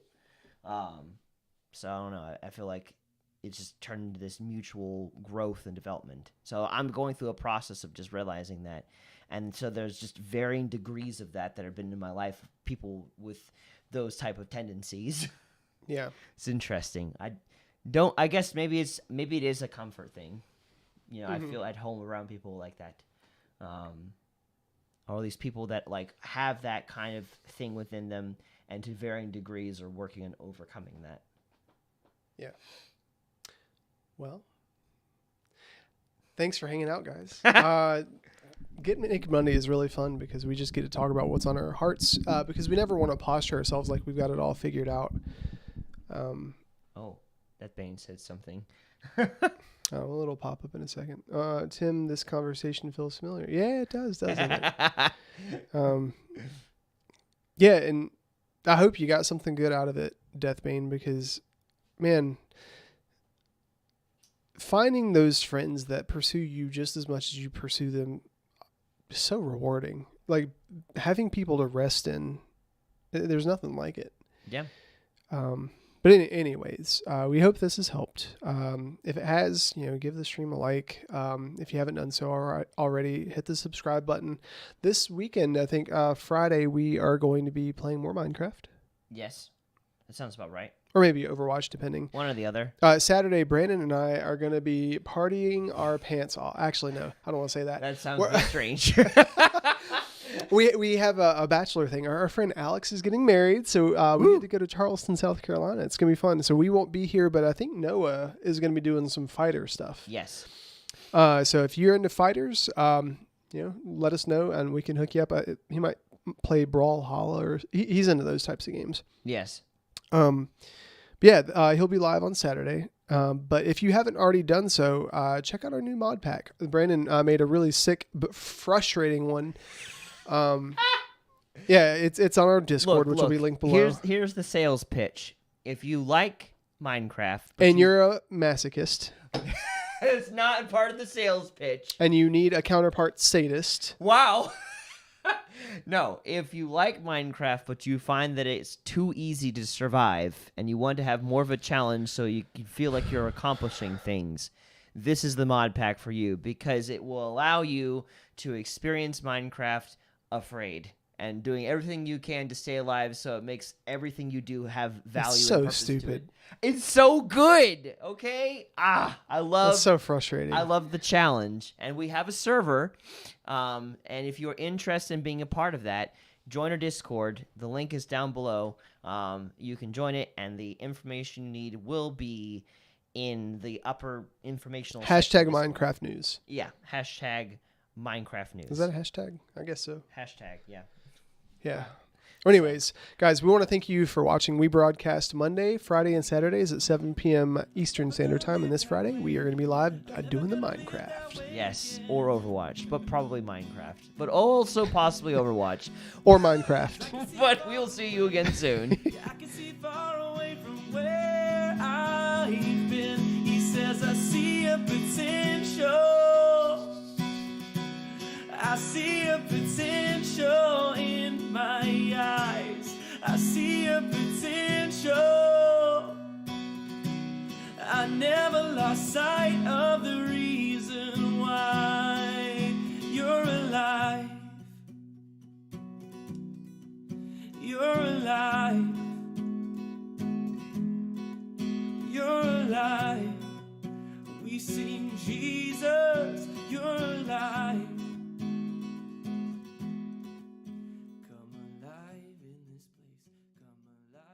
So I don't know. I feel like it's just turned into this mutual growth and development. So I'm going through a process of just realizing that. And so there's just varying degrees of that have been in my life, people with those type of tendencies. Yeah. It's interesting. I guess maybe it is a comfort thing. Mm-hmm. I feel at home around people like that. Or these people that like have that kind of thing within them and to varying degrees are working on overcoming that. Yeah. Well, thanks for hanging out, guys. Getting Naked Monday is really fun because we just get to talk about what's on our hearts because we never want to posture ourselves like we've got it all figured out. That Bane said something. Well, it'll pop up in a second. Tim, this conversation feels familiar. Yeah, it does, doesn't it? Yeah, and I hope you got something good out of it, Deathbane, because, man, finding those friends that pursue you just as much as you pursue them is so rewarding. Like, having people to rest in, there's nothing like it. Yeah. But anyways, we hope this has helped. If it has, give the stream a like. If you haven't done so already, hit the subscribe button. This weekend, I think Friday, we are going to be playing more Minecraft. Yes, that sounds about right. Or maybe Overwatch, depending. One or the other. Saturday, Brandon and I are going to be partying our pants off. Actually, no, I don't want to say that. That sounds a bit strange. We have a bachelor thing. Our friend Alex is getting married, so we get to go to Charleston, South Carolina. It's going to be fun. So we won't be here, but I think Noah is going to be doing some fighter stuff. Yes. So if you're into fighters, let us know, and we can hook you up. He might play Brawlhalla, or he's into those types of games. Yes. He'll be live on Saturday. But if you haven't already done so, check out our new mod pack. Brandon made a really sick but frustrating one. It's on our Discord, which will be linked below. Here's the sales pitch. If you like Minecraft and you're a masochist, it's not part of the sales pitch. And you need a counterpart sadist. Wow. No, if you like Minecraft, but you find that it's too easy to survive, and you want to have more of a challenge so you feel like you're accomplishing things, this is the mod pack for you, because it will allow you to experience Minecraft afraid and doing everything you can to stay alive, so it makes everything you do have value. It's so and purpose stupid. to it. It's so good. Okay. It's so frustrating. I love the challenge, and we have a server. And if you're interested in being a part of that, join our Discord. The link is down below. You can join it, and the information you need will be in the upper informational hashtag Minecraft news. Yeah. Hashtag Minecraft news. Is that a hashtag? I guess so. Hashtag. Yeah. Yeah. Anyways, guys, we want to thank you for watching. We broadcast Monday, Friday, and Saturdays at 7 p.m. Eastern Standard Time. And this Friday, we are going to be live doing the Minecraft. Yes, or Overwatch, but probably Minecraft. But also possibly Overwatch. Or Minecraft. But we'll see you again soon. I can see far away from where I've been. He says I see a potential. I see a potential in my eyes. I see a potential. I never lost sight of the reason why you're alive. You're alive. You're alive. We sing Jesus.